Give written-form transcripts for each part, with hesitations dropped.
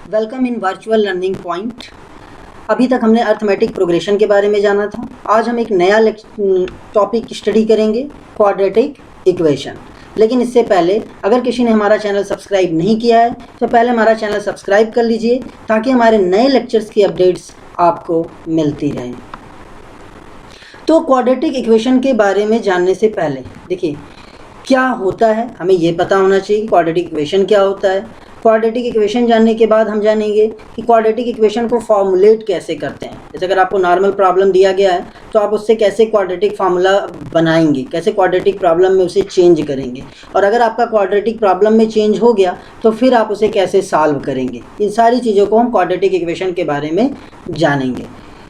Welcome in virtual learning point. अभी तक हमने अर्थमेटिक प्रोग्रेशन के बारे में जाना था। आज हम एक नया टॉपिक स्टडी करेंगे, क्वाड्रेटिक इक्वेशन। लेकिन इससे पहले अगर किसी ने हमारा चैनल सब्सक्राइब नहीं किया है तो पहले हमारा चैनल सब्सक्राइब कर लीजिए ताकि हमारे नए लेक्चर्स की अपडेट्स आपको मिलती रहें। तो क्वाड्रेटिक इक्वेशन के बारे में जानने से पहले देखिए क्या होता है, हमें ये पता होना चाहिए कि क्वाड्रेटिक इक्वेशन क्या होता है। क्वाड्रेटिक इक्वेशन जानने के बाद हम जानेंगे कि क्वाड्रेटिक इक्वेशन को फॉर्मुलेट कैसे करते हैं। जैसे अगर आपको नॉर्मल प्रॉब्लम दिया गया है तो आप उससे कैसे क्वाड्रेटिक फार्मूला बनाएंगे, कैसे क्वाड्रेटिक प्रॉब्लम में उसे चेंज करेंगे, और अगर आपका क्वाड्रेटिक प्रॉब्लम में चेंज हो गया तो फिर आप उसे कैसे सॉल्व करेंगे। इन सारी चीज़ों को हम क्वाड्रेटिक इक्वेशन के बारे में जानेंगे,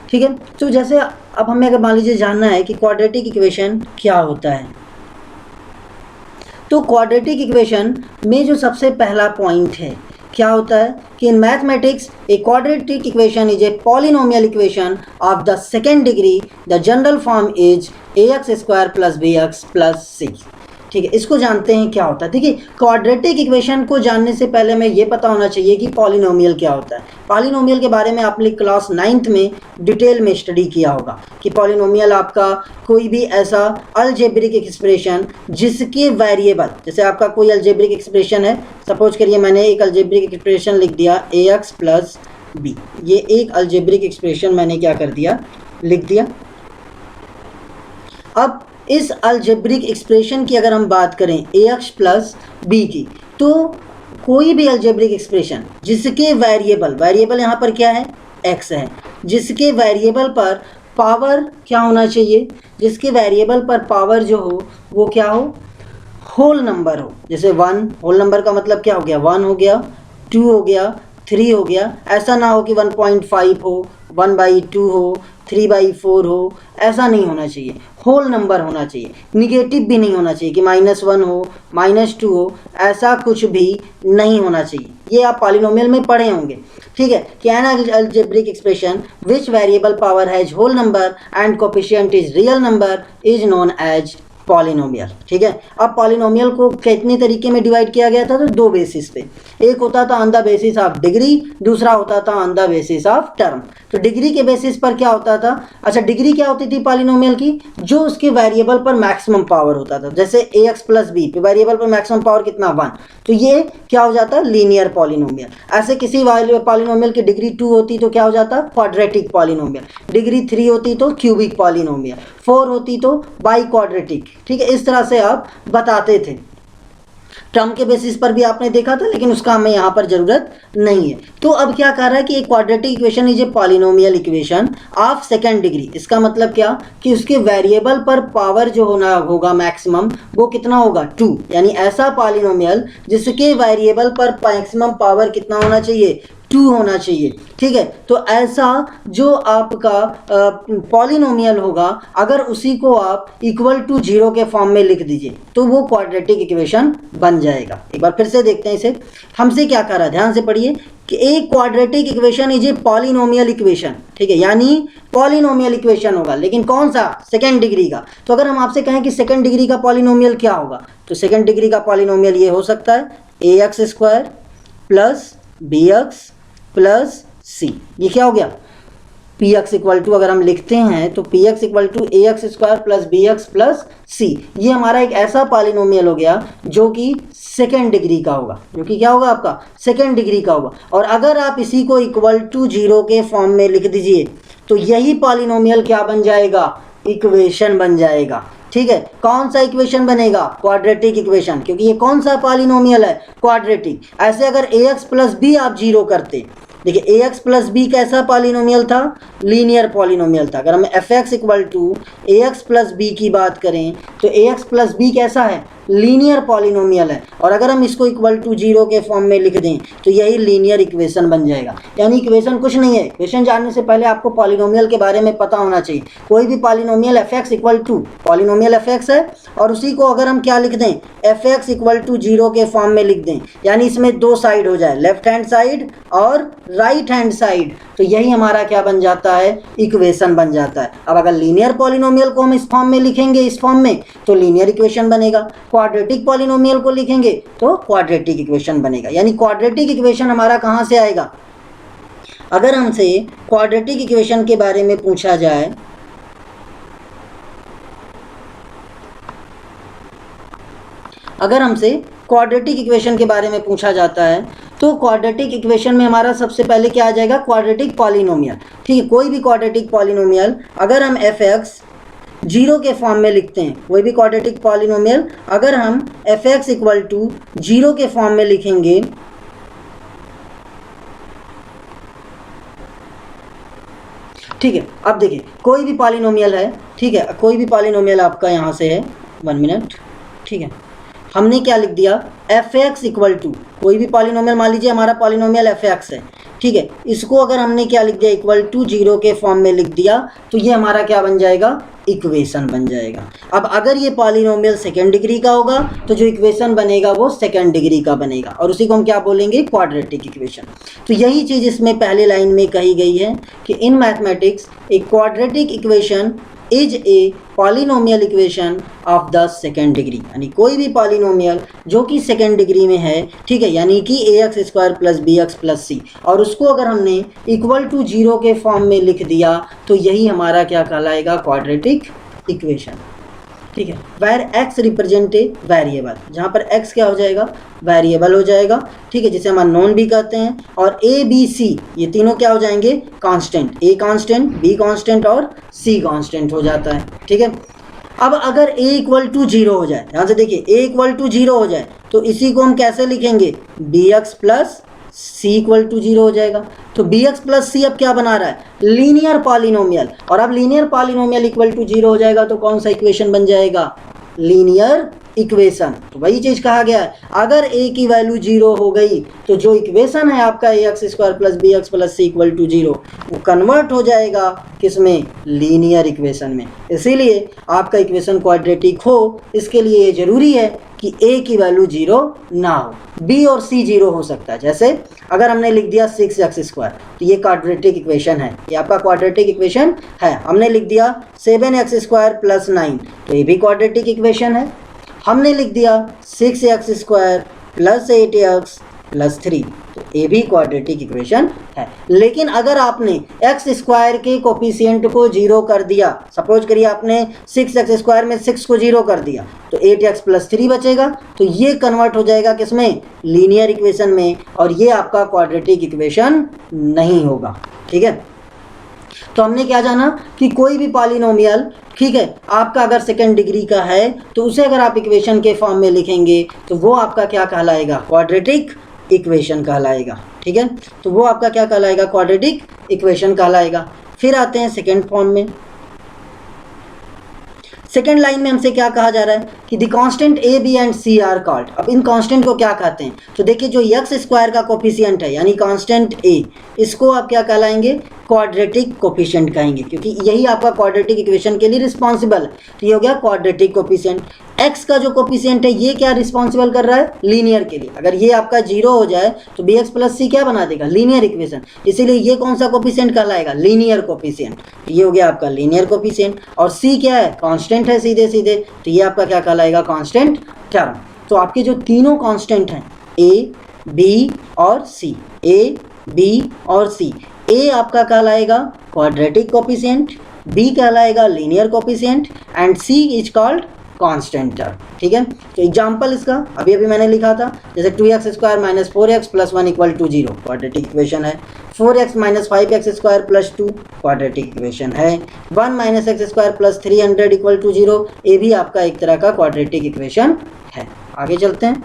ठीक है। तो जैसे अब हमें अगर मान लीजिए जानना है कि क्वाड्रेटिक इक्वेशन क्या होता है, तो क्वाड्रेटिक इक्वेशन में जो सबसे पहला पॉइंट है क्या होता है कि in mathematics a quadratic equation is a polynomial equation of the second degree. The general form is ax² + bx + c। ठीक है, इसको जानते हैं क्या होता है। देखिए क्वाड्रेटिक इक्वेशन को जानने से पहले हमें ये पता होना चाहिए कि पॉलिनोमियल क्या होता है। पॉलिनोमियल के बारे में आपने क्लास 9th में डिटेल में स्टडी किया होगा कि पॉलिनोमियल आपका कोई भी ऐसा अलजेब्रिक एक्सप्रेशन जिसके वेरिएबल, जैसे आपका कोई अलजेब्रिक एक्सप्रेशन है, सपोज करिए मैंने एक अलजेब्रिक एक्सप्रेशन लिख दिया ax + b। ये एक अलजेब्रिक एक्सप्रेशन मैंने क्या कर दिया, लिख दिया। अब इस अलजेब्रिक एक्सप्रेशन की अगर हम बात करें ax + b की, तो कोई भी अलजेब्रिक एक्सप्रेशन जिसके वेरिएबल यहाँ पर क्या है, x है, जिसके वेरिएबल पर पावर क्या होना चाहिए, जिसके वेरिएबल पर पावर जो हो वो क्या हो, होल नंबर हो। जैसे 1 होल नंबर का मतलब क्या हो गया, 1 हो गया, 2 हो गया, 3 हो गया। ऐसा ना हो कि 1.5 हो, 1/2 हो, 3/4 हो, ऐसा नहीं होना चाहिए। होल नंबर होना चाहिए, निगेटिव भी नहीं होना चाहिए कि -1 हो, -2 हो, ऐसा कुछ भी नहीं होना चाहिए। ये आप पॉलिनोमियल में पढ़े होंगे, ठीक है, कि an algebraic expression which variable power has whole number and coefficient is real number is known as polynomial. ठीक है, अब पॉलिनोमियल को कितने तरीके में डिवाइड किया गया था, तो 2 बेसिस पे। एक होता था on the basis of degree, दूसरा होता था on the basis of term. तो डिग्री के बेसिस पर क्या होता था, अच्छा डिग्री क्या होती थी पॉलिनोमियल की, जो उसके वेरिएबल पर मैक्सिमम पावर होता था। जैसे ax + b पे वेरिएबल पर मैक्सिमम पावर कितना, 1, तो ये क्या हो जाता है, लीनियर पॉलिनोमियल। ऐसे किसी पॉलिनोमियल की डिग्री 2 होती तो क्या हो जाता, क्वाड्रेटिक पॉलिनोमियल। डिग्री 3 होती तो क्यूबिक पॉलिनोमियल, 4 होती तो बाई क्वाड्रेटिक। ठीक है, इस तरह से आप बताते थे। टर्म के बेसिस पर भी आपने देखा था, लेकिन उसका हमें यहाँ पर जरूरत नहीं है। तो अब क्या कह रहा है कि एक quadratic equation is a polynomial equation of second degree. इसका मतलब क्या कि उसके वेरिएबल पर पावर जो होना होगा मैक्सिमम, वो कितना होगा, 2। यानी ऐसा पॉलिनोमियल जिसके वेरिएबल पर मैक्सिमम पावर कितना होना चाहिए, 2 होना चाहिए। ठीक है, तो ऐसा जो आपका पॉलिनोमियल होगा, अगर उसी को आप =0 के फॉर्म में लिख दीजिए तो वो क्वाड्रेटिक इक्वेशन बन जाएगा। एक बार फिर से देखते हैं इसे, हमसे क्या कह रहा है, ध्यान से पढ़िए कि एक quadratic equation is a polynomial equation. ठीक है, यानी पॉलिनोमियल इक्वेशन होगा, लेकिन कौन सा, सेकेंड डिग्री का। तो अगर हम आपसे कहें कि सेकेंड डिग्री का पॉलिनोमियल क्या होगा, तो सेकेंड डिग्री का पॉलिनोमियल ये हो सकता है ax² + bx + c। ये क्या हो गया, px = अगर हम लिखते हैं तो px = ax² + bx + c। ये हमारा एक ऐसा पॉलिनोमियल हो गया जो कि सेकेंड डिग्री का होगा, जो कि क्या होगा आपका, सेकेंड डिग्री का होगा। और अगर आप इसी को =0 के फॉर्म में लिख दीजिए तो यही पॉलिनोमियल क्या बन जाएगा, इक्वेशन बन जाएगा। ठीक है, कौन सा इक्वेशन बनेगा, क्वाड्रेटिक इक्वेशन, क्योंकि ये कौन सा पॉलिनोमियल है, क्वाड्रेटिक। ऐसे अगर ax + b आप 0 करते, देखिए ax + b कैसा पॉलिनोमियल था, लीनियर पॉलिनोमियल था। अगर हम fx = ax + b की बात करें तो ax + b कैसा है, लीनियर पॉलिनोमियल है। और अगर हम इसको =0 के फॉर्म में लिख दें तो यही लीनियर इक्वेशन बन जाएगा। यानी इक्वेशन कुछ नहीं है, इक्वेशन जानने से पहले आपको पॉलिनोमियल के बारे में पता होना चाहिए। कोई भी पॉलिनोमियल fx = पॉलिनोमियल fx है, और उसी को अगर हम क्या लिख दें, fx =0 के फॉर्म में लिख दें, यानी इसमें 2 साइड हो जाए, लेफ्ट हैंड साइड और राइट हैंड साइड, तो यही हमारा क्या बन जाता है, इक्वेशन बन जाता है। अब अगर लीनियर पॉलिनोमियल को हम इस फॉर्म में लिखेंगे, इस फॉर्म में, तो लीनियर इक्वेशन बनेगा। क्वाड्रेटिक पॉलिनोमियल को लिखेंगे तो क्वाड्रेटिक इक्वेशन बनेगा। यानी क्वाड्रेटिक इक्वेशन हमारा कहाँ से आएगा, अगर हमसे क्वाड्रेटिक इक्वेशन के बारे में पूछा जाए, अगर हमसे क्वाड्रेटिक इक्वेशन के बारे में पूछा जाता है तो क्वाड्रेटिक इक्वेशन में हमारा सबसे पहले क्या आ जाएगा, क्वाड्रेटिक पॉलिनोमियल। ठीक है, कोई भी क्वाड्रेटिक पॉलिनोमियल अगर हम f(x) 0 के फॉर्म में लिखते हैं, कोई भी क्वाड्रेटिक पॉलिनोमियल अगर हम f(x) = 0 के फॉर्म में लिखेंगे, ठीक है। अब देखिए कोई भी पॉलिनोमियल है, ठीक है, कोई भी पॉलिनोमियल आपका यहाँ से है, 1 मिनट, ठीक है, हमने क्या लिख दिया, f(x) = कोई भी पॉलिनोमियल, मान लीजिए हमारा पॉलिनोमियल f(x) है, ठीक है, इसको अगर हमने क्या लिख दिया, =0 के फॉर्म में लिख दिया तो ये हमारा क्या बन जाएगा, इक्वेशन बन जाएगा। अब अगर ये पॉलिनोमियल सेकेंड डिग्री का होगा तो जो इक्वेशन बनेगा वो सेकेंड डिग्री का बनेगा और उसी को हम क्या बोलेंगे, क्वाड्रेटिक इक्वेशन। तो यही चीज़ इसमें पहले लाइन में कही गई है कि in mathematics a quadratic equation is a polynomial equation of the second degree, यानी कोई भी पॉलिनोमियल जो कि सेकेंड डिग्री में है, ठीक है, यानी कि ax² + bx + c, और उसको अगर हमने =0 के फॉर्म में लिख दिया तो यही हमारा क्या कहलाएगा, क्वाड्रेटिक इक्वेशन। ठीक है, where x represent a variable, जहाँ पर x क्या हो जाएगा, वेरिएबल हो जाएगा, ठीक है, जिसे हम अननोन भी कहते हैं, और a b c ये तीनों क्या हो जाएंगे, constant, a constant, b constant और c कांस्टेंट हो जाता है। ठीक है, अब अगर a = 0 हो जाए, ध्यान से देखिए, a = 0 हो जाए तो इसी को हम कैसे लिखेंगे, bx + c = 0 हो जाएगा। तो bx + c अब क्या बना रहा है, लीनियर पॉलिनोमियल, और अब लीनियर पॉलिनोमियल = 0 हो जाएगा तो कौन सा इक्वेशन बन जाएगा, लीनियर इक्वेशन। तो वही चीज़ कहा गया है, अगर a की वैल्यू 0 हो गई तो जो इक्वेशन है आपका ax² + bx + c = 0 वो कन्वर्ट हो जाएगा किसमें, लीनियर इक्वेशन में। इसीलिए आपका इक्वेशन क्वाड्रेटिक हो, इसके लिए ये ज़रूरी है कि a की वैल्यू 0 ना हो, b और c 0 हो सकता है। जैसे अगर हमने लिख दिया 6x² तो ये क्वाड्रेटिक इक्वेशन है, ये आपका क्वाड्रेटिक इक्वेशन है। हमने लिख दिया 7x² + 9 तो ये भी क्वाड्रेटिक इक्वेशन है। हमने लिख दिया 6x² + 8x + 3 तो ये भी क्वाड्रेटिक इक्वेशन है। लेकिन अगर आपने x² के कोफिशिएंट को 0 कर दिया, सपोज करिए आपने 6x² में 6 को 0 कर दिया तो 8x + 3 बचेगा, तो ये कन्वर्ट हो जाएगा किसमें, लीनियर इक्वेशन में, और ये आपका क्वाड्रेटिक इक्वेशन नहीं होगा। ठीक है, तो हमने क्या जाना कि कोई भी पॉलिनोमियल, ठीक है, आपका अगर सेकेंड डिग्री का है तो उसे अगर आप इक्वेशन के फॉर्म में लिखेंगे तो वो आपका क्या कहलाएगा, क्वाड्रेटिक इक्वेशन कहलाएगा। ठीक है, तो वो आपका क्या कहलाएगा, क्वाड्रेटिक इक्वेशन कहलाएगा। फिर आते हैं सेकेंड फॉर्म में। सेकेंड लाइन में हमसे क्या कहा जा रहा है कि the constant a b and c are called. अब इन कांस्टेंट को क्या कहते हैं, तो देखिए जो x² का कोफिशिएंट है यानी कांस्टेंट a, इसको आप क्या कहलाएंगे, क्वाड्रेटिक कोफिशिएंट कहेंगे, क्योंकि यही आपका क्वाड्रेटिक इक्वेशन के लिए रिस्पॉन्सिबल है। तो ये हो गया क्वाड्रेटिक कोफिशिएंट। x का जो कोफिशिएंट है ये क्या रिस्पॉन्सिबल कर रहा है, लीनियर के लिए। अगर ये आपका 0 हो जाए तो bx + c क्या बना देगा, लीनियर इक्वेशन। इसीलिए ये कौन सा कोफिशिएंट कहलाएगा, लीनियर कोफिशिएंट। ये हो गया आपका लीनियर कोफिशिएंट, और c क्या है, कांस्टेंट है सीधे सीधे, तो ये आपका क्या कहलाएगा, कांस्टेंट टर्म। तो आपके जो तीनों कांस्टेंट हैं a b और c, a b और c, a आपका कहलाएगा क्वाड्रेटिक कोफिशिएंट, b कहलाएगा linear coefficient and c is called constant term. ठीक है, तो एग्जांपल इसका अभी मैंने लिखा था, जैसे 2x² - 4x + 1 = 0 क्वाड्रेटिक इक्वेशन है, 4x - 5x² + 2 क्वाड्रेटिक इक्वेशन है, 1 - x² + 300 = 0, ये भी आपका एक तरह का क्वाड्रेटिक इक्वेशन है। आगे चलते हैं।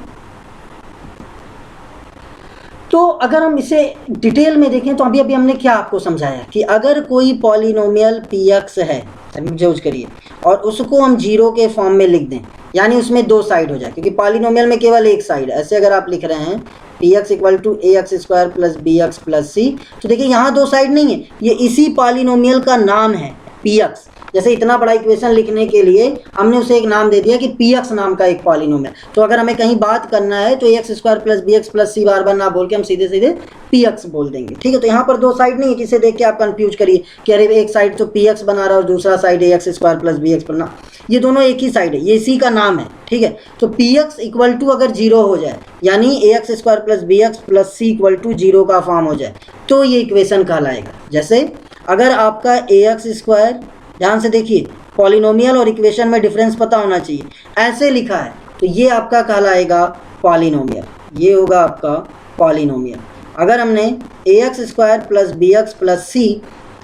तो अगर हम इसे डिटेल में देखें तो अभी हमने क्या आपको समझाया कि अगर कोई पॉलिनोमियल px है, समझ करिए, और उसको हम 0 के फॉर्म में लिख दें, यानी उसमें 2 साइड हो जाए, क्योंकि पॉलिनोमियल में केवल एक साइड, ऐसे अगर आप लिख रहे हैं px = ax² + bx + c, तो देखिए यहाँ 2 साइड नहीं है, ये इसी पॉलिनोमियल का नाम है px। जैसे इतना बड़ा इक्वेशन लिखने के लिए हमने उसे एक नाम दे दिया कि px नाम का एक पॉलिनोमियल। तो अगर हमें कहीं बात करना है तो ax² + bx + c बार बार ना बोल के हम सीधे सीधे px बोल देंगे। ठीक है, तो यहाँ पर 2 साइड नहीं है, जिसे देख के आप कंफ्यूज करिए कि अरे एक साइड तो px बना रहा है और दूसरा साइड ax² + bx बना, ये दोनों एक ही साइड है, ये इसी का नाम है। ठीक है, तो px = अगर 0 हो जाए, यानी ax² + bx + c = 0 का फॉर्म हो जाए, तो ये इक्वेशन कहलाएगा। जैसे अगर आपका ए एक्स स्क्वायर, ध्यान से देखिए, पॉलिनोमियल और इक्वेशन में डिफरेंस पता होना चाहिए, ऐसे लिखा है तो ये आपका कहलाएगा पॉलिनोमियल, ये होगा आपका पॉलिनोमियल। अगर हमने a x square plus b x plus c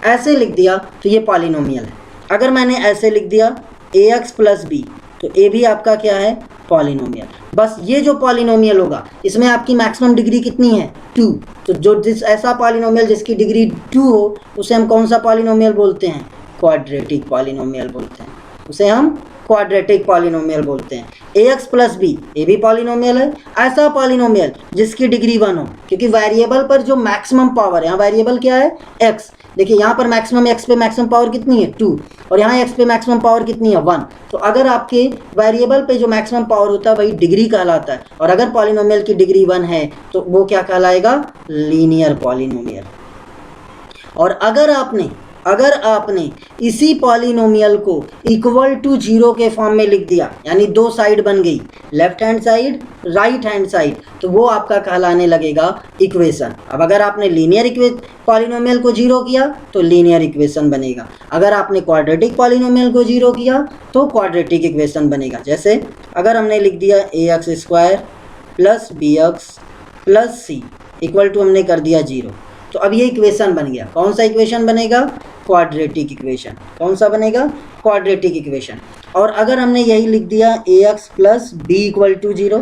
ऐसे लिख दिया तो ये पॉलिनोमियल है। अगर मैंने ऐसे लिख दिया ए एक्स प्लस बी तो ए भी आपका क्या है, पॉलिनोमियल। बस ये जो पॉलिनोमियल होगा इसमें आपकी मैक्सिमम डिग्री कितनी है, 2। तो जो ऐसा पॉलिनोमियल जिसकी डिग्री 2 हो उसे हम कौन सा पॉलिनोमियल बोलते हैं, क्वाड्रेटिक पॉलिनोमियल बोलते हैं, उसे हम क्वाड्रेटिक पॉलिनोमियल बोलते हैं। ए एक्स प्लस बी, ए भी पॉलिनोमियल है। ऐसा पॉलिनोमियल जिसकी डिग्री 1 हो, क्योंकि वेरिएबल पर जो मैक्सिमम पावर है, यहाँ वेरिएबल क्या है, एक्स। देखिए यहाँ पर मैक्सिमम एक्स पे मैक्सिमम पावर कितनी है, 2, और यहाँ एक्स पे मैक्सिमम पावर कितनी है, 1। तो अगर आपके वेरिएबल पे जो मैक्सिमम पावर होता है वही डिग्री कहलाता है, और अगर पॉलिनोमियल की डिग्री 1 है तो वो क्या कहलाएगा, लीनियर पॉलिनोमियल। और अगर आपने इसी पॉलिनोमियल को इक्वल टू 0 के फॉर्म में लिख दिया, यानी दो साइड बन गई, left hand side right hand side, तो वो आपका कहलाने लगेगा इक्वेशन। अब अगर आपने लीनियर पॉलिनोमियल को 0 किया तो लीनियर इक्वेशन बनेगा, अगर आपने क्वाड्रेटिक पॉलिनोमियल को 0 किया तो क्वाड्रेटिक इक्वेशन बनेगा। जैसे अगर हमने लिख दिया a x square plus b x plus c equal to हमने कर दिया 0, तो अब ये इक्वेशन बन गया। कौन सा इक्वेशन बनेगा, क्वाड्रेटिक इक्वेशन। कौन सा बनेगा, क्वाड्रेटिक इक्वेशन। और अगर हमने यही लिख दिया a x plus b equal to 0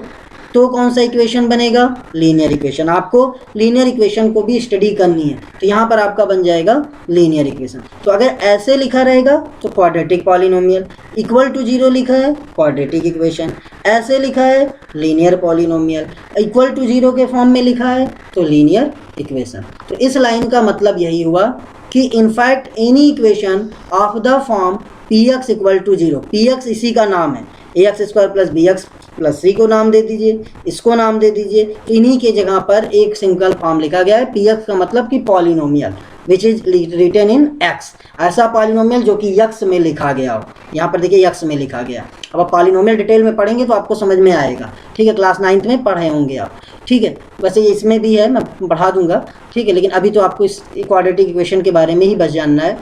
तो कौन सा इक्वेशन बनेगा, लीनियर इक्वेशन। आपको लीनियर इक्वेशन को भी स्टडी करनी है तो यहाँ पर आपका बन जाएगा लीनियर इक्वेशन। तो अगर ऐसे लिखा रहेगा तो क्वाड्रेटिक पॉलिनोमियल, इक्वल टू 0 लिखा है क्वाड्रेटिक इक्वेशन, ऐसे लिखा है लीनियर पॉलिनोमियल, इक्वल टू 0 के फॉर्म में लिखा है तो लीनियर इक्वेशन। तो इस लाइन का मतलब यही हुआ कि in fact any equation of the form p x equal to 0, p x इसी का नाम है, a x square plus b x plus c को नाम दे दीजिए, इसको नाम दे दीजिए, तो इन्हीं के जगह पर एक सिंगल फॉर्म लिखा गया है। पी एक्स का मतलब कि polynomial which is written in x, ऐसा पॉलिनोमियल जो कि यक्स में लिखा गया हो। यहाँ पर देखिए यक्स में लिखा गया। अब आप पॉलिनोमियल डिटेल में पढ़ेंगे तो आपको समझ में आएगा, ठीक है, क्लास 9th में पढ़े होंगे आप, ठीक है। वैसे इसमें भी है, मैं बढ़ा दूंगा, ठीक है, लेकिन अभी तो आपको इस क्वाड्रेटिक इक्वेशन के बारे में ही बस जानना है।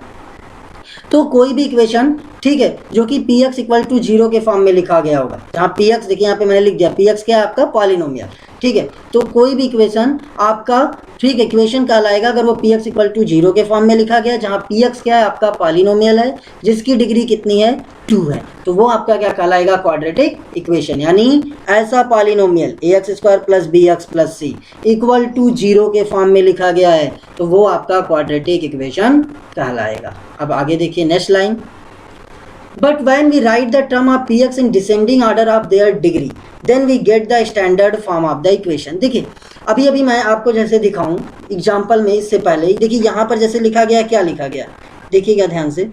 तो कोई भी इक्वेशन, ठीक है, जो कि पी एक्स इक्वल टू 0 के फॉर्म में लिखा गया होगा, जहाँ पी एक्स देखिए यहाँ पे मैंने लिख दिया, पी एक्स क्या है आपका, पॉलिनोमियल, ठीक है। तो कोई भी इक्वेशन आपका, ठीक है, इक्वेशन कहलाएगा अगर वो पी एक्स इक्वल टू 0 के फॉर्म में लिखा गया, जहाँ पी एक्स क्या है आपका, पॉलिनोमियल है, जिसकी डिग्री कितनी है, 2 है, तो वो आपका क्या कहलाएगा, क्वाड्रेटिक इक्वेशन। यानी ऐसा polynomial a x square plus b x plus c equal to 0 के फॉर्म में लिखा गया है तो वो आपका क्वाड्रेटिक इक्वेशन कहलाएगा। अब आगे देखिए next line, but when we write the term of p x in descending order of their degree then we get the standard form of the equation. देखिए अभी मैं आपको जैसे दिखाऊं एग्जाम्पल में, इससे पहले ही देखिए यहाँ पर जैसे लिखा गया, क्या लिखा गया, देखिएगा ध्यान से,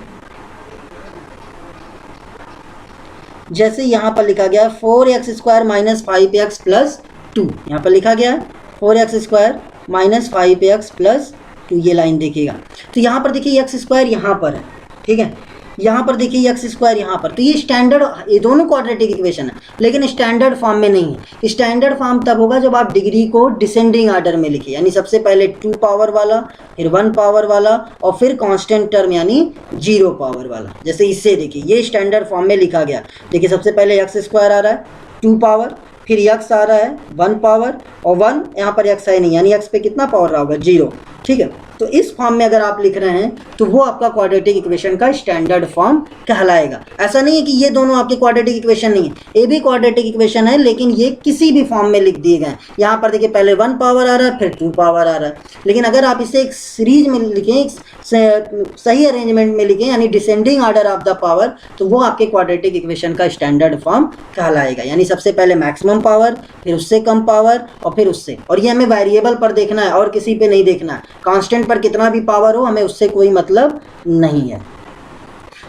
जैसे यहाँ पर लिखा गया 4x square minus 5x plus 2, यहाँ पर लिखा गया 4x square minus 5x plus 2, ये लाइन देखिएगा। तो यहाँ पर देखिए x स्क्वायर यहाँ पर है, ठीक है, यहाँ पर देखिए x स्क्वायर यहाँ पर, तो ये स्टैंडर्ड, ये दोनों क्वाड्रेटिक इक्वेशन है लेकिन स्टैंडर्ड फॉर्म में नहीं है। स्टैंडर्ड फॉर्म तब होगा जब आप डिग्री को डिसेंडिंग ऑर्डर में लिखिए, यानी सबसे पहले 2 पावर वाला, फिर 1 पावर वाला, और फिर कांस्टेंट टर्म यानी 0 पावर वाला। जैसे इससे देखिए ये स्टैंडर्ड फॉर्म में लिखा गया, देखिए सबसे पहले x स्क्वायर आ रहा है 2 पावर, फिर x आ रहा है 1 पावर, और 1 यहाँ पर x है नहीं, यानी x पे कितना पावर रहा होगा, 0, ठीक है। तो इस फॉर्म में अगर आप लिख रहे हैं तो वो आपका क्वाड्रेटिक इक्वेशन का स्टैंडर्ड फॉर्म कहलाएगा। ऐसा नहीं है कि ये दोनों आपके क्वाड्रेटिक इक्वेशन नहीं है, ये भी क्वाड्रेटिक इक्वेशन है लेकिन ये किसी भी फॉर्म में लिख दिए गए। यहाँ पर देखिए पहले 1 पावर आ रहा है, फिर 2 पावर आ रहा है, लेकिन अगर आप इसे एक सीरीज में लिखें, सही अरेंजमेंट में लिखें, यानी descending order of the power, तो वो आपके क्वाड्रेटिक इक्वेशन का स्टैंडर्ड फॉर्म कहलाएगा। यानी सबसे पहले मैक्सिमम पावर, फिर उससे कम पावर, और फिर उससे, और ये हमें वेरिएबल पर देखना है और किसी पे नहीं देखना है। कांस्टेंट पर कितना भी पावर हो हमें उससे कोई मतलब नहीं है।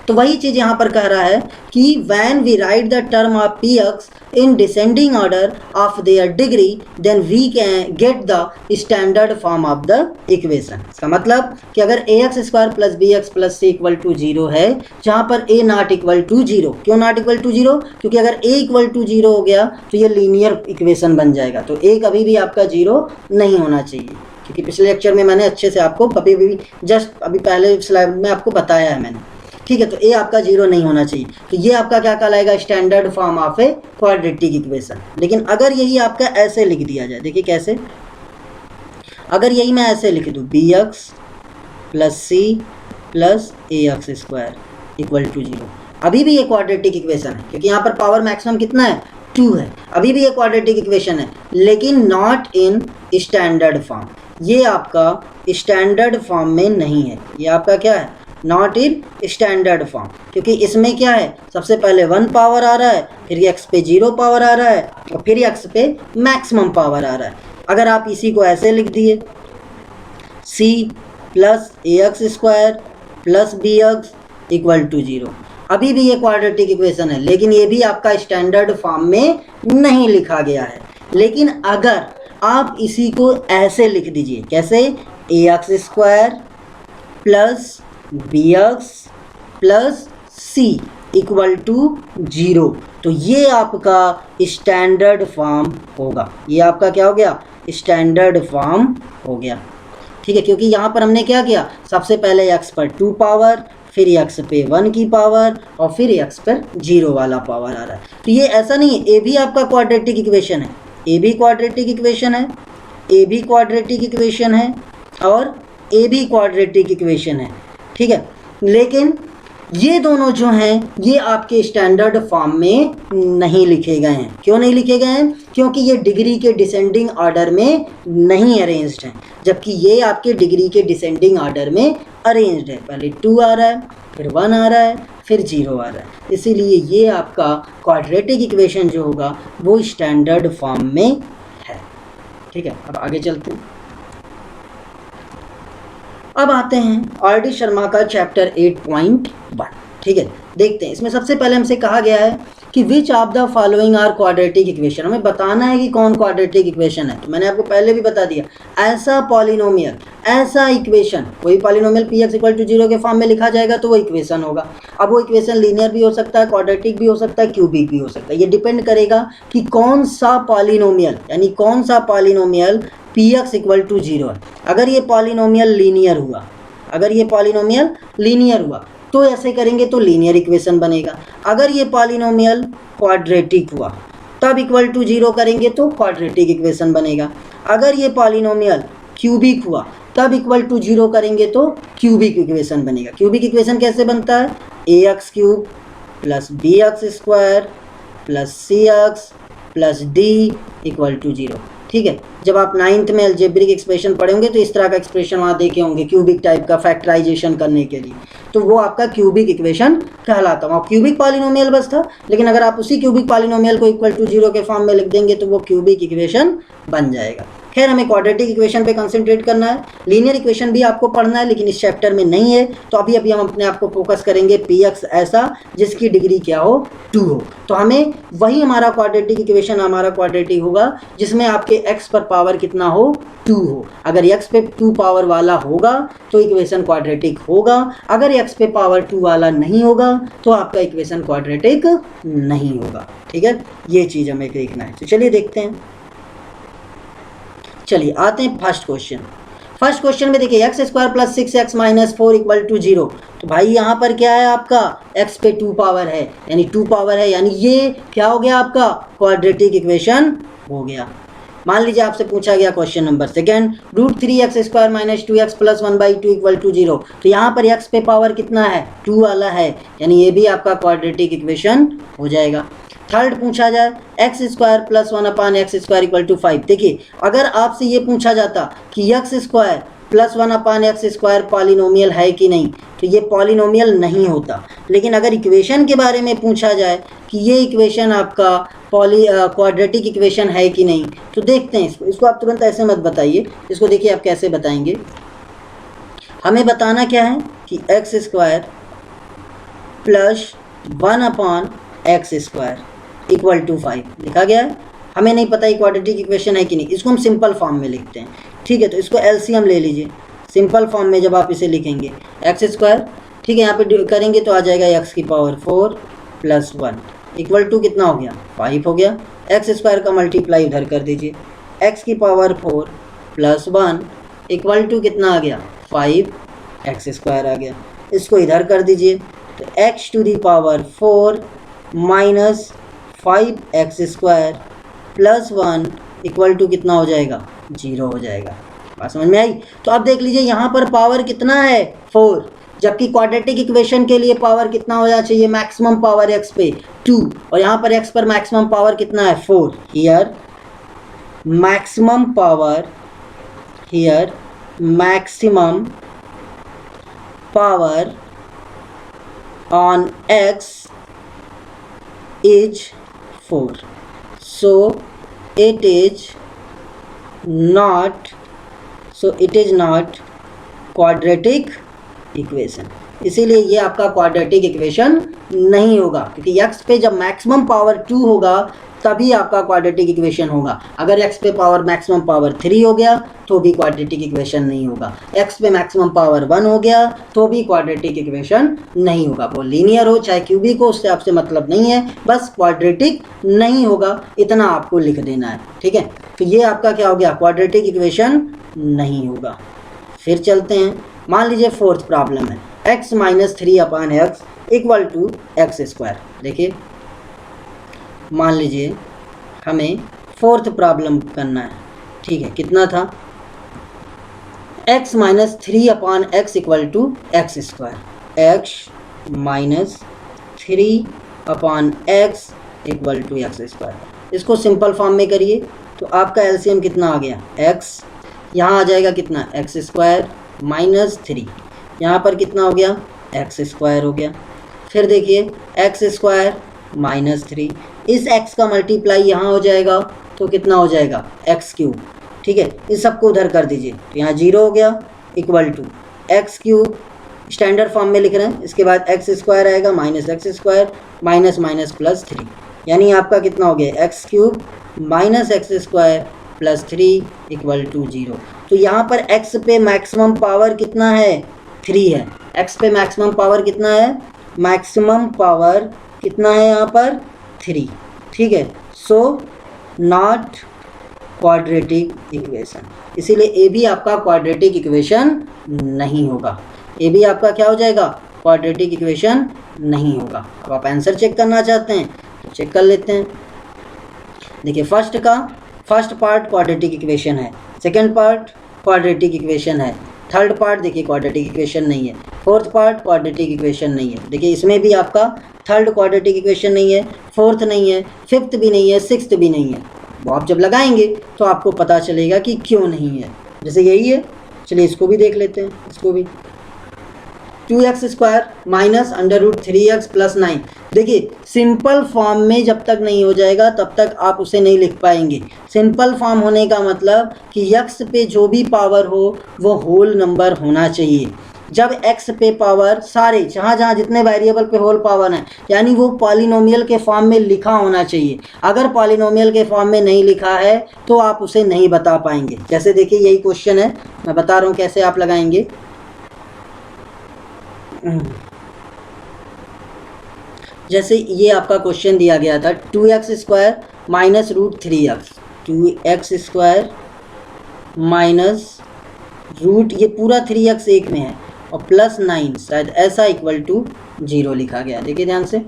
तो वही चीज यहां पर कह रहा है कि when we write the term of px in descending order of their degree then we can get the standard form of the equation। इसका मतलब कि अगर ax square plus b x plus c equal to 0 है, जहां पर a not equal to 0, क्यों not equal to 0, क्योंकि अगर a इक्वल टू 0 हो गया तो ये लीनियर इक्वेशन बन जाएगा, तो a कभी भी आपका 0 नहीं होना चाहिए। क्योंकि पिछले लेक्चर में मैंने अच्छे से आपको कभी भी जस्ट अभी पहले स्लाइड में आपको बताया है मैंने, ठीक है। तो ए आपका 0 नहीं होना चाहिए, तो ये आपका क्या कहलाएगा, standard form of a quadratic equation. लेकिन अगर यही आपका ऐसे लिख दिया जाए, देखिए कैसे, अगर यही मैं ऐसे लिख दूँ bx plus c plus ax² equal to 0, अभी भी ये क्वाड्रेटिक इक्वेशन है, क्योंकि यहाँ पर पावर मैक्सिमम कितना है, 2 है, अभी भी ये क्वाड्रेटिक इक्वेशन है, लेकिन नॉट इन स्टैंडर्ड फॉर्म। ये आपका स्टैंडर्ड फॉर्म में नहीं है, ये आपका क्या है, नॉट इन स्टैंडर्ड फॉर्म, क्योंकि इसमें क्या है, सबसे पहले 1 पावर आ रहा है, फिर x पे 0 पावर आ रहा है, और फिर x पे मैक्सिमम पावर आ रहा है। अगर आप इसी को ऐसे लिख दिए c plus ax² plus bx equal to 0, अभी भी ये क्वाड्रेटिक इक्वेशन है, लेकिन ये भी आपका स्टैंडर्ड फॉर्म में नहीं लिखा गया है। लेकिन अगर आप इसी को ऐसे लिख दीजिए, कैसे, ax² plus bx plus c equal to 0, तो ये आपका स्टैंडर्ड फॉर्म होगा, ये आपका क्या हो गया, स्टैंडर्ड फॉर्म हो गया, ठीक है। क्योंकि यहाँ पर हमने क्या किया, सबसे पहले x पर 2 पावर, फिर x पे 1 की पावर, और फिर x पर 0 वाला पावर आ रहा है। तो ये ऐसा नहीं है, ए भी आपका क्वाड्रेटिक इक्वेशन है, ए भी क्वाड्रेटिक इक्वेशन है, ए भी क्वाड्रेटिक इक्वेशन है, और ए भी क्वाड्रेटिक इक्वेशन है, ठीक है। लेकिन ये दोनों जो हैं ये आपके स्टैंडर्ड फॉर्म में नहीं लिखे गए हैं। क्यों नहीं लिखे गए हैं, क्योंकि ये डिग्री के डिसेंडिंग ऑर्डर में नहीं अरेंज्ड हैं, जबकि ये आपके डिग्री के डिसेंडिंग ऑर्डर में अरेंज्ड है। पहले 2 आ रहा है, फिर 1 आ रहा है, फिर 0 आ रहा है, इसीलिए ये आपका क्वाड्रेटिक इक्वेशन जो होगा वो स्टैंडर्ड फॉर्म में है, ठीक है। अब आगे चलते हैं, अब आते हैं आर.डी. शर्मा का चैप्टर 8.1, ठीक है। देखते हैं, इसमें सबसे पहले हमसे कहा गया है कि which of the following are quadratic equation, हमें बताना है कि कौन क्वाड्रेटिक इक्वेशन है। तो मैंने आपको पहले भी बता दिया, ऐसा पॉलिनोमियल, ऐसा इक्वेशन, कोई पॉलिनोमियल px इक्वल टू 0 के फॉर्म में लिखा जाएगा तो वो इक्वेशन होगा। अब वो इक्वेशन लीनियर भी हो सकता है, क्वाड्रेटिक भी हो सकता है, क्यूबिक भी हो सकता है, ये डिपेंड करेगा कि कौन सा पॉलिनोमियल, यानी कौन सा पॉलिनोमियल px इक्वल टू 0 है। अगर ये पॉलिनोमियल लीनियर हुआ, अगर ये पॉलिनोमियल लीनियर हुआ तो ऐसे करेंगे तो लीनियर इक्वेशन बनेगा। अगर ये पॉलिनोमियल क्वाड्रेटिक हुआ तब इक्वल टू 0 करेंगे तो क्वाड्रेटिक इक्वेशन बनेगा। अगर ये पॉलिनोमियल क्यूबिक हुआ तब इक्वल टू 0 करेंगे तो क्यूबिक इक्वेशन बनेगा। क्यूबिक इक्वेशन कैसे बनता है, ax³ plus bx² plus cx plus d equal to 0, ठीक है। जब आप 9th में अलजेब्रिक एक्सप्रेशन पढ़ेंगे तो इस तरह का एक्सप्रेशन वहाँ देखे होंगे, क्यूबिक टाइप का फैक्टराइजेशन करने के लिए, तो वो आपका क्यूबिक इक्वेशन कहलाता है। क्यूबिक पॉलिनोमियल बस था, लेकिन अगर आप उसी क्यूबिक पॉलिनोमियल को इक्वल टू 0 के फॉर्म में लिख देंगे तो वो क्यूबिक इक्वेशन बन जाएगा। खैर, हमें क्वाड्रेटिक इक्वेशन पे कंसंट्रेट करना है, लीनियर इक्वेशन भी आपको पढ़ना है, लेकिन इस चैप्टर में नहीं है। तो अभी हम अपने आप को फोकस करेंगे px ऐसा जिसकी डिग्री क्या हो, 2 हो। तो हमें वही हमारा क्वाड्रेटिक इक्वेशन हमारा क्वाड्रेटिक होगा जिसमें आपके x पर पावर कितना हो, 2 हो। अगर x पे 2 पावर वाला होगा तो इक्वेशन क्वाड्रेटिक होगा, अगर x पे पावर 2 वाला नहीं होगा तो आपका इक्वेशन क्वाड्रेटिक नहीं होगा, ठीक है। ये चीज़ हमें देखना है। तो चलिए देखते हैं, चलिए आते हैं फर्स्ट क्वेश्चन। फर्स्ट क्वेश्चन में देखिए x² plus 6x minus 4 equal to 0। तो भाई यहाँ पर क्या है, आपका x पे 2 पावर है, यानी 2 पावर है, यानी ये क्या हो गया, आपका क्वाड्रेटिक इक्वेशन हो गया। मान लीजिए आपसे पूछा गया question number second, √3x² minus 2x plus 1/2 equal to 0। तो यहाँ पर x पे पावर कितना है, 2 वाला है, यानी ये भी आपका क्वाड्रेटिक इक्वेशन हो जाएगा। थर्ड पूछा जाए x² plus 1/x² equal to 5। देखिए, अगर आपसे ये पूछा जाता कि x² प्लस 1/x² पॉलिनोमियल है कि नहीं, तो ये पॉलिनोमियल नहीं होता। लेकिन अगर इक्वेशन के बारे में पूछा जाए कि ये इक्वेशन आपका क्वाड्रेटिक इक्वेशन है कि नहीं, तो देखते हैं इसको आप तुरंत ऐसे मत बताइए, इसको देखिए आप कैसे बताएंगे। हमें बताना क्या है कि x² plus 1/x² equal to 5 लिखा गया है। हमें नहीं पता क्वाड्रेटिक इक्वेशन है कि नहीं, इसको हम सिंपल फॉर्म में लिखते हैं, ठीक है। तो इसको एलसीएम ले लीजिए। सिंपल फॉर्म में जब आप इसे लिखेंगे x², ठीक है, यहाँ पे करेंगे तो आ जाएगा x⁴ प्लस 1 इक्वल टू कितना हो गया, 5 हो गया। x² का मल्टीप्लाई उधर कर दीजिए, x⁴ प्लस 1 इक्वल टू कितना आ गया 5x² आ गया। इसको इधर कर दीजिए तो x to the power 4 minus 5x² plus 1 equal to कितना हो जाएगा 0 हो जाएगा। बात समझ में आई? तो अब देख लीजिए यहाँ पर पावर कितना है 4, जबकि क्वाड्रेटिक इक्वेशन के लिए पावर कितना होना चाहिए मैक्सिमम पावर x पे 2, और यहाँ पर x पर मैक्सिमम पावर कितना है 4। Here maximum power, here maximum power on x is 4, so it is not quadratic equation. इसीलिए ये आपका क्वाड्रेटिक इक्वेशन नहीं होगा, क्योंकि x पे जब मैक्सिमम पावर 2 होगा तभी आपका क्वाड्रेटिक इक्वेशन होगा। अगर x पे पावर मैक्सिमम पावर 3 हो गया तो भी क्वाड्रेटिक इक्वेशन नहीं होगा। x पे मैक्सिमम पावर 1 हो गया तो भी क्वाड्रेटिक इक्वेशन नहीं होगा। वो लीनियर हो चाहे क्यूबिक हो, उससे आपसे मतलब नहीं है, बस क्वाड्रेटिक नहीं होगा इतना आपको लिख देना है। ठीक है, तो ये आपका क्या हो गया क्वाड्रेटिक इक्वेशन नहीं होगा। फिर चलते हैं, मान लीजिए फोर्थ प्रॉब्लम है x minus 3/x equal to x²। देखिए मान लीजिए हमें फोर्थ प्रॉब्लम करना है। ठीक है, कितना था x minus 3/x equal to x²। x minus 3/x equal to x²। इसको सिंपल फॉर्म में करिए तो आपका एलसीएम कितना आ गया x, यहाँ आ जाएगा कितना x² माइनस 3, यहाँ पर कितना हो गया x² हो गया। फिर देखिए x² माइनस 3, इस x का मल्टीप्लाई यहाँ हो जाएगा तो कितना हो जाएगा x³। ठीक है, इस सबको उधर कर दीजिए तो यहाँ 0 हो गया equal to x³ standard form में लिख रहे हैं। इसके बाद x² आएगा minus x² minus minus plus 3, यानी आपका कितना हो गया x³ minus x² plus 3 equal to 0। तो यहाँ पर x पे मैक्सिमम पावर कितना है 3 है। x पे मैक्सिमम पावर कितना है, मैक्सिमम पावर कितना है यहाँ पर 3। ठीक है, सो नॉट क्वाड्रेटिक इक्वेशन, इसीलिए ए भी आपका क्वाड्रेटिक इक्वेशन नहीं होगा। ए भी आपका क्या हो जाएगा क्वाड्रेटिक इक्वेशन नहीं होगा। अब आप आंसर चेक करना चाहते हैं तो चेक कर लेते हैं। देखिए फर्स्ट पार्ट क्वाड्रेटिक इक्वेशन है, सेकंड पार्ट क्वाड्रेटिक इक्वेशन है, थर्ड पार्ट देखिए क्वाड्रेटिक इक्वेशन नहीं है, फोर्थ पार्ट क्वाड्रेटिक इक्वेशन नहीं है। देखिए इसमें भी आपका थर्ड क्वाड्रेटिक इक्वेशन नहीं है, फोर्थ नहीं है, फिफ्थ भी नहीं है, सिक्स्थ भी नहीं है। वो आप जब लगाएंगे तो आपको पता चलेगा कि क्यों नहीं है। जैसे यही है, चलिए इसको भी देख लेते हैं। इसको भी 2x² माइनस √3x प्लस 9। देखिए सिंपल फॉर्म में जब तक नहीं हो जाएगा तब तक आप उसे नहीं लिख पाएंगे। सिंपल फॉर्म होने का मतलब कि x पे जो भी पावर हो वो होल नंबर होना चाहिए। जब x पे पावर सारे जहाँ जितने वेरिएबल पे होल पावर हैं, यानी वो पॉलिनोमियल के फॉर्म में लिखा होना चाहिए। अगर पॉलिनोमियल के फॉर्म में नहीं लिखा है तो आप उसे नहीं बता पाएंगे। जैसे देखिए यही क्वेश्चन है, मैं बता रहा हूँ कैसे आप लगाएंगे। जैसे ये आपका क्वेश्चन दिया गया था 2x² minus √3x, 2x² minus root ये पूरा 3x एक में है और प्लस 9 शायद ऐसा इक्वल टू 0 लिखा गया। देखिए ध्यान से।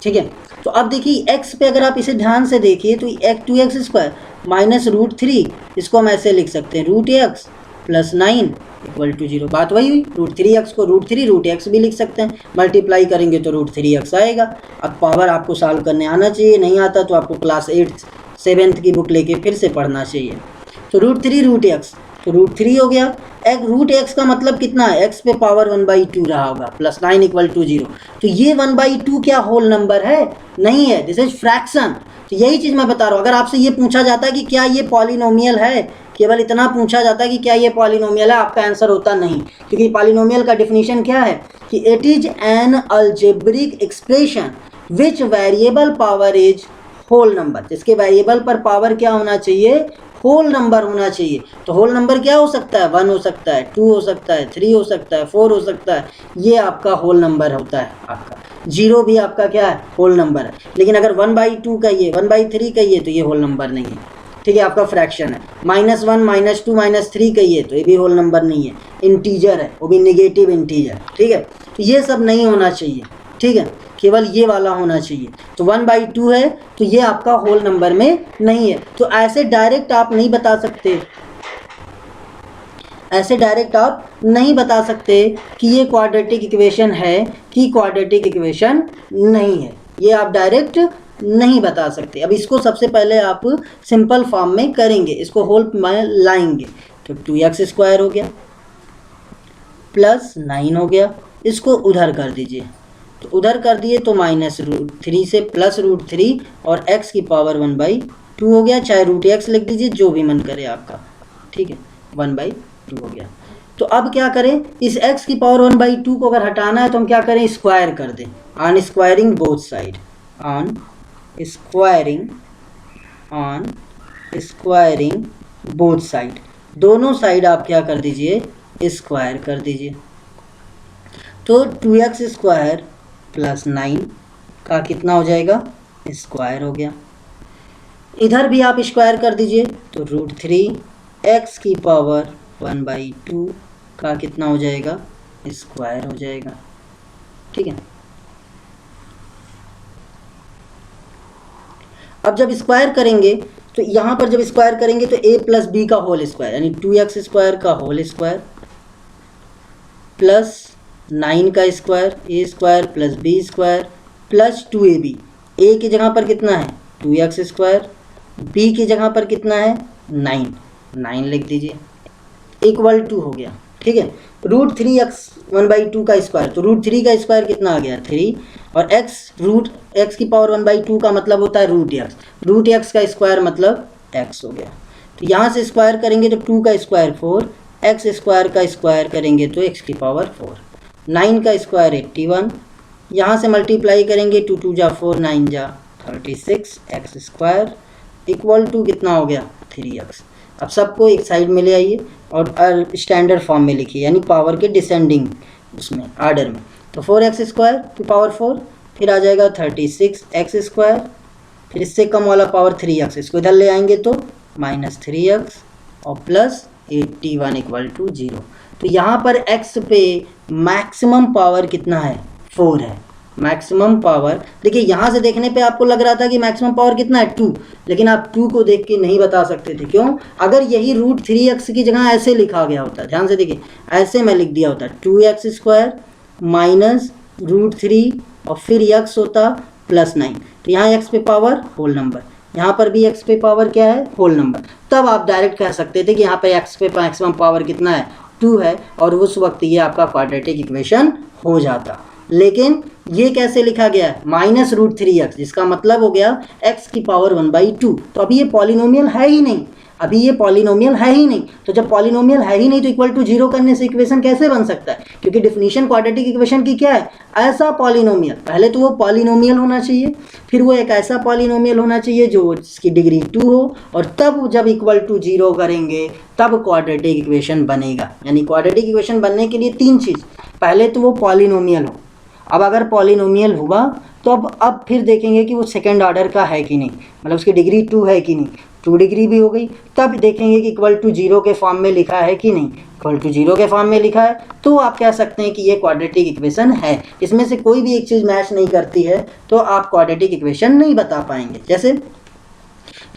ठीक है, तो अब देखिए x पे अगर आप इसे ध्यान से देखिए तो 2x² माइनस √3, इसको हम ऐसे लिख सकते हैं √x प्लस 9 इक्वल टू 0। बात वही हुई, √3x को √3√x भी लिख सकते हैं, मल्टीप्लाई करेंगे तो √3x आएगा। अब पावर आपको सॉल्व करने आना चाहिए, नहीं आता तो आपको क्लास 8 7th की बुक लेके फिर से पढ़ना चाहिए। तो √3√x तो √3 हो गया। √x का मतलब कितना है, x पे पावर 1/2 रहा होगा, प्लस 9 इक्वल टू 0। तो ये 1/2 क्या होल नंबर है? नहीं है, दिस इज फ्रैक्शन। तो यही चीज़ मैं बता रहा हूँ। अगर आपसे ये पूछा जाता है कि क्या ये पॉलिनोमियल है, केवल इतना पूछा जाता है कि क्या ये पॉलिनोमियल है, आपका आंसर होता नहीं, क्योंकि पॉलिनोमियल का डिफिनीशन क्या है कि it is an algebraic expression which variable power is whole number. जिसके वेरिएबल पर पावर क्या होना चाहिए, होल नंबर होना चाहिए। तो होल नंबर क्या हो सकता है, 1 हो सकता है, 2 हो सकता है, 3 हो सकता है, 4 हो सकता है, ये आपका होल नंबर होता है। आपका 0 भी आपका क्या है, होल नंबर है। लेकिन अगर 1/2 कहिए, 1/3 कहिए तो ये होल नंबर नहीं है। ठीक है, आपका फ्रैक्शन है। -1 -2 -3 कहिए तो ये भी होल नंबर नहीं है, इंटीजर है, वो भी नेगेटिव इंटीजर। ठीक है, तो ये सब नहीं होना चाहिए। ठीक है, केवल ये वाला होना चाहिए। तो 1/2 है तो ये आपका होल नंबर में नहीं है। तो ऐसे डायरेक्ट आप नहीं बता सकते, ऐसे डायरेक्ट आप नहीं बता सकते कि ये क्वाड्रेटिक इक्वेशन है कि क्वाड्रेटिक इक्वेशन नहीं है, ये आप डायरेक्ट नहीं बता सकते। अब इसको सबसे पहले आप सिंपल फॉर्म में करेंगे, इसको होल में लाएंगे। तो 2x² हो गया प्लस 9 हो गया, इसको उधर कर दीजिए। तो उधर कर दिए तो -√3 से +√3 और x की पावर 1/2 हो गया, चाहे √x लिख दीजिए, जो भी मन करे आपका। ठीक है, 1/2 हो गया। तो अब क्या करें, इस x की पावर 1/2 को अगर हटाना है तो हम क्या करें, स्क्वायर कर दें। On squaring both side, on squaring both side, दोनों साइड आप क्या कर दीजिए, स्क्वायर कर दीजिए। तो 2x² प्लस 9 का कितना हो जाएगा, स्क्वायर हो गया। इधर भी आप स्क्वायर कर दीजिए तो √3 x की पावर 1/2 का कितना हो जाएगा, स्क्वायर हो जाएगा। ठीक है, अब जब स्क्वायर करेंगे तो यहाँ पर जब स्क्वायर करेंगे तो a + b का होल स्क्वायर यानी 2x² का होल स्क्वायर प्लस 9 का square, a² plus b² plus 2ab। a की जगह पर कितना है 2x², b की जगह पर कितना है 9 लिख दीजिए, इक्वल टू हो गया। ठीक है, √3x 1/2 का स्क्वायर, तो √3 का स्क्वायर कितना आ गया 3, और x की पावर 1/2 का मतलब होता है √x का स्क्वायर मतलब x हो गया। तो यहाँ से स्क्वायर करेंगे तो 2 का स्क्वायर 4, x² का स्क्वायर करेंगे तो x की पावर 4, 9 का स्क्वायर 81, यहाँ से मल्टीप्लाई करेंगे 2 2 जा 4 9 जा 36 x² इक्वल टू कितना हो गया 3x। अब सबको एक साइड में ले आइए और स्टैंडर्ड फॉर्म में लिखिए, यानी पावर के डिसेंडिंग उसमें ऑर्डर में। तो 4x² की पावर 4, फिर आ जाएगा 36x², फिर इससे कम वाला पावर 3x, इसको इधर ले आएंगे तो -3x और प्लस 81 इक्वल टू 0। तो यहाँ पर x पे मैक्सिमम पावर कितना है 4 है। मैक्सिमम पावर देखिए, यहाँ से देखने पे आपको लग रहा था कि मैक्सिमम पावर कितना है 2, लेकिन आप 2 को देख के नहीं बता सकते थे। क्यों, अगर यही √3x की जगह ऐसे लिखा गया होता, ध्यान से देखिए, ऐसे मैं लिख दिया होता 2x² माइनस √3 और फिर x होता प्लस 9, तो यहाँ x पे पावर होल नंबर, यहाँ पर भी x पे पावर क्या है होल नंबर, तब आप डायरेक्ट कह सकते थे कि यहाँ पे x पे मैक्सिमम पावर कितना है 2 है, और उस वक्त ये आपका क्वाड्रेटिक इक्वेशन हो जाता। लेकिन ये कैसे लिखा गया है -√3x, जिसका मतलब हो गया x की पावर 1/2। तो अभी ये पॉलिनोमियल है ही नहीं, अभी ये पॉलिनोमियल है ही नहीं। तो जब पॉलिनोमियल है ही नहीं तो इक्वल टू 0 करने से इक्वेशन कैसे बन सकता है, क्योंकि डिफिनीशन क्वाड्रेटिक इक्वेशन की क्या है, ऐसा पॉलिनोमियल। पहले तो वो पॉलिनोमियल होना चाहिए, फिर वो एक ऐसा पॉलिनोमियल होना चाहिए जो इसकी डिग्री 2 हो, और तब जब इक्वल टू 0 करेंगे तब क्वाड्रेटिक इक्वेशन बनेगा। यानी क्वाड्रेटिक इक्वेशन बनने के लिए 3 चीज़, पहले तो वो पॉलिनोमियल हो। अब अगर पॉलिनोमियल हुआ तो अब फिर देखेंगे कि वो सेकंड ऑर्डर का है कि नहीं, मतलब उसकी डिग्री 2 है कि नहीं, 2 डिग्री भी हो गई, तब देखेंगे कि इक्वल टू 0 के फॉर्म में लिखा है कि नहीं। इक्वल टू 0 के फॉर्म में लिखा है तो आप कह सकते हैं कि ये क्वाड्रेटिक इक्वेशन है। इसमें से कोई भी एक चीज़ मैच नहीं करती है तो आप क्वाड्रेटिक इक्वेशन नहीं बता पाएंगे। जैसे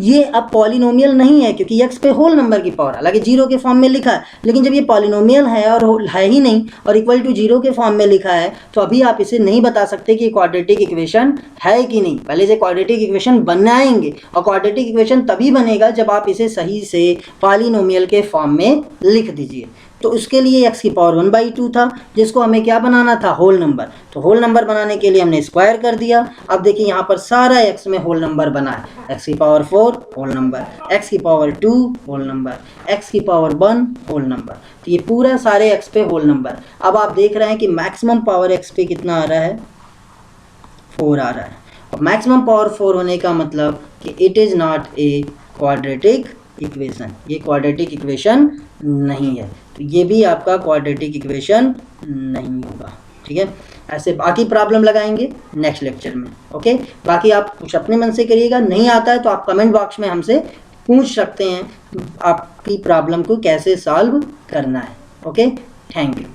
ये अब पॉलिनोमियल नहीं है क्योंकि x पे होल नंबर की पावर, हालांकि 0 के फॉर्म में लिखा है, लेकिन जब ये पॉलिनोमियल है और है ही नहीं और इक्वल टू 0 के फॉर्म में लिखा है तो अभी आप इसे नहीं बता सकते कि क्वाड्रेटिक इक्वेशन है कि नहीं। पहले से क्वाड्रेटिक इक्वेशन बनाएंगे, और क्वाड्रेटिक इक्वेशन तभी बनेगा जब आप इसे सही से पॉलिनोमियल के फॉर्म में लिख दीजिए। तो उसके लिए x की पावर 1/2 था, जिसको हमें क्या बनाना था होल नंबर। तो होल नंबर बनाने के लिए हमने स्क्वायर कर दिया। अब देखिए यहाँ पर सारा x में होल नंबर बना है, x की पावर 4 होल नंबर, x की पावर 2 होल नंबर, x की पावर 1 होल नंबर। तो ये पूरा सारे x पे होल नंबर। अब आप देख रहे हैं कि मैक्सिमम पावर x पे कितना आ रहा है 4 आ रहा है। और मैक्सिमम पावर 4 होने का मतलब कि it is not a quadratic equation, ये क्वाड्रेटिक इक्वेशन नहीं है। तो ये भी आपका क्वाड्रेटिक इक्वेशन नहीं होगा। ठीक है, ऐसे बाकी प्रॉब्लम लगाएंगे नेक्स्ट लेक्चर में। ओके, बाकी आप कुछ अपने मन से करिएगा, नहीं आता है तो आप कमेंट बॉक्स में हमसे पूछ सकते हैं आपकी प्रॉब्लम को कैसे सॉल्व करना है। Okay, thank you.